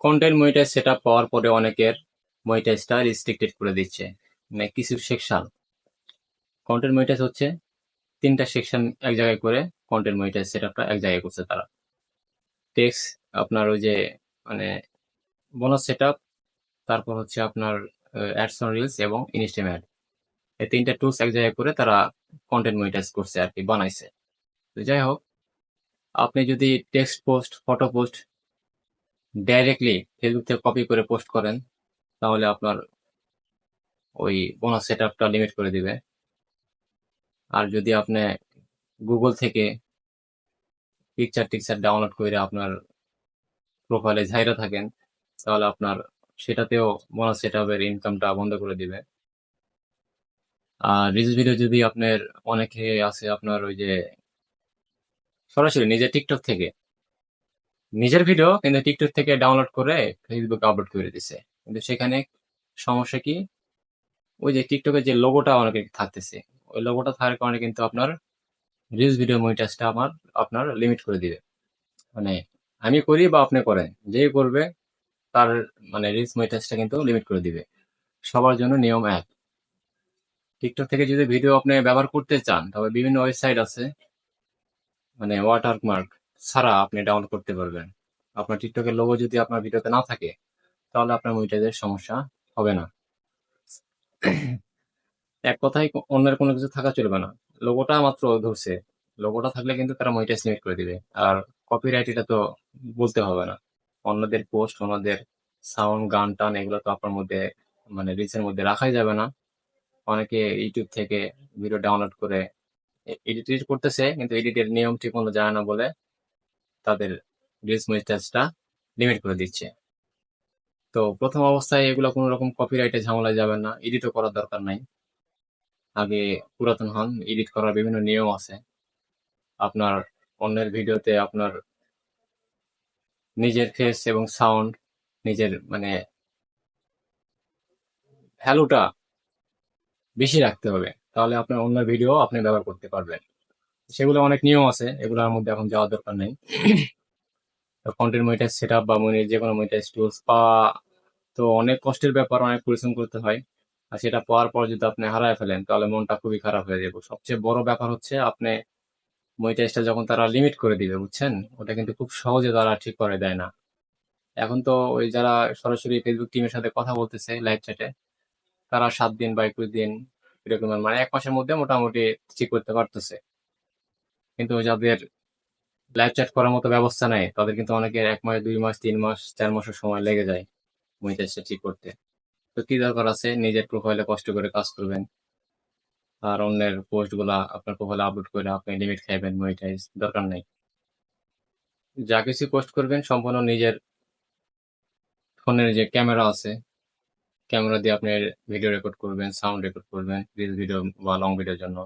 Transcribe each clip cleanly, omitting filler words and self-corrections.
Content monetize setup পাওয়ার পরে অনেকের মনিটাইজটা restricted করে দিচ্ছে। মানে কিছু সেকশন কন্টেন্ট মনিটাইজ হচ্ছে 3টা সেকশন এক জায়গায় করে কন্টেন্ট মনিটাইজ সেটআপটা এক জায়গায় করছে তারা। টেক্সট আপনার ওই যে মানে বোনাস সেটআপ, তারপর হচ্ছে আপনার অ্যাডস অন রিলস এবং ইনস্টাম অ্যাড, এই 3টা টুলস এক জায়গায় করে তারা কন্টেন্ট মনিটাইজ করছে আর কি, বানাইছে। তো যাই হোক, আপনি যদি text post, photo post directly Facebook থেকে কপি করে পোস্ট করেন, তাহলে আপনার ওই বোনাস সেটআপটা লিমিট করে দিবে। আর যদি আপনি গুগল থেকে পিকচার টিকচার ডাউনলোড করে আপনার প্রোফাইলে ঝাইরা থাকেন, তাহলে আপনার সেটাতেও বোনাস সেটআপের ইনকামটা বন্ধ করে দিবে। আর রিলস ভিডিও যদি আপনার, অনেকে আছে আপনার ওই যে সরাসরি নিজের টিকটক থেকে নিজের ভিডিও কিন্তু টিকটক থেকে ডাউনলোড করে ফেসবুকে আপলোড করে দিছে, কিন্তু সেখানে সমস্যা কি, ওই যে টিকটকের যে লোগোটা অনেকে থাকতেছে, ওই লোগোটা থাকার কারণে কিন্তু আপনার রিলস ভিডিও মনিটাইজটা আপনার লিমিট করে দিবে। মানে আমি করি বা আপনি করেন, যেই করবে তার মানে রিলস মনিটাইজটা কিন্তু লিমিট করে দিবে। সবার জন্য নিয়ম এক। টিকটক থেকে যদি ভিডিও আপনি ব্যবহার করতে চান, তবে বিভিন্ন ওয়েবসাইট আছে, মানে ওয়াটারমার্ক ছাড়া আপনি ডাউনলোড করতে পারবেন। আপনার টিকটকের লোগো যদি আপনার ভিডিওতে না থাকে, তাহলে আপনার মনিটাইজের সমস্যা হবে না। এক কথায় অন্যের কোনো কিছু থাকা চলবে না, লোগোটা মাত্র ধরছে, লোগোটা থাকলে কিন্তু তারা মনিটাইজ লিমিট করে দিবে। আর কপিরাইট এটা তো বলতে হবে না, অন্যদের পোস্ট, অন্যদের সাউন্ড, গান টান এগুলো তো আপনার মধ্যে মানে রিলসের মধ্যে রাখাই যাবে না। অনেকে ইউটিউব থেকে ভিডিও ডাউনলোড করে এডিট করতেছে, কিন্তু এডিটের নিয়ম ঠিক মতো জানে না বলে তাদের রিলস মনিটাইজটা লিমিট করে দিচ্ছে। তো প্রথম অবস্থায় এগুলো কোনো রকম কপিরাইটে ঝামেলায় যাবেন না, এডিটও করার দরকার নাই। আগে পুরাতন হন, এডিট করার বিভিন্ন নিয়ম আছে। আপনার অন্যের ভিডিওতে আপনার নিজের ফেস এবং সাউন্ড, নিজের মানে ভ্যালুটা বেশি রাখতে হবে, তাহলে আপনার অন্যের ভিডিও আপনি ব্যবহার করতে পারবেন। সেগুলো অনেক নিয়ম আছে, এগুলোর মধ্যে এখন যাওয়ার দরকার নেই। কন্টেন্ট মনিটাইজ সেটআপ বা যে কোনো মনিটাইজ টুলস পাওয়া তো অনেক কষ্টের ব্যাপার, অনেক পরিশ্রম করতে হয়। আর সেটা পাওয়ার পর যদি আপনি হারায় ফেলেন, তাহলে মনটা খুবই খারাপ হয়ে যাবে। সবচেয়ে বড় ব্যাপার হচ্ছে আপনি মনিটাইজটা যখন তারা লিমিট করে দিবে, বুঝছেন, ওটা কিন্তু খুব সহজে তারা ঠিক করে দেয় না। এখন তো ওই যারা সরাসরি ফেসবুক টিমের সাথে কথা বলতেছে লাইভ চ্যাটে, তারা 7 দিন বা 21 দিন এরকম, মানে 1 মাসের মধ্যে মোটামুটি ঠিক করতে পারতেছে। কিন্তু যাদের লাইভ চ্যাট করার মতো ব্যবস্থা নাই, তাদের কিন্তু অনেকের 1 মাস, 2 মাস, 3 মাস, 4 মাসের সময় লেগে যায় মনিটাইজটা ঠিক করতে। তো কি দরকার আছে, নিজের প্রোফাইলে কষ্ট করে কাজ করবেন, আর অন্যের পোস্ট গুলা আপনার প্রোফাইলে আপলোড করে আপনি লিমিট খাইবেন, মনিটাইজ দরকার নাই। যা কিছু পোস্ট করবেন সম্পূর্ণ নিজের ফোনের যে ক্যামেরা আছে, ক্যামেরা দিয়ে আপনি ভিডিও রেকর্ড করবেন, সাউন্ড রেকর্ড করবেন রিল ভিডিও বা লং ভিডিওর জন্য।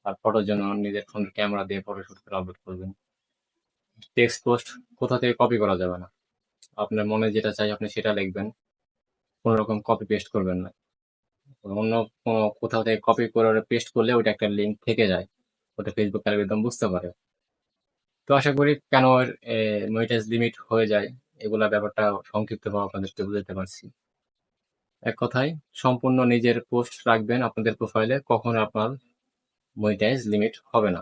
আর ফটোর জন্য নিজের ফোনের ক্যামেরা দিয়ে ফটো শুট করে আপলোড করবেন। টেক্সট পোস্ট কোথা থেকে কপি করা যাবে না, আপনার মনে যেটা চাই আপনি সেটা লিখবেন, কোনো রকম কপি পেস্ট করবেন না। অন্য কোনো কোথাও থেকে কপি করে পেস্ট করলে ওইটা একটা লিঙ্ক থেকে যায়, ওটা ফেসবুক অ্যালগরিদম বুঝতে পারে। তো আশা করি কেন মনিটাইজ লিমিট হয়ে যায়, এগুলা ব্যাপারটা সংক্ষিপ্তভাবে আপনাদেরকে বুঝাতে পারছি। এক কথায় সম্পূর্ণ নিজের পোস্ট রাখবেন আপনাদের প্রোফাইলে, কখনো আপনার মনিটাইজ লিমিট হবে না।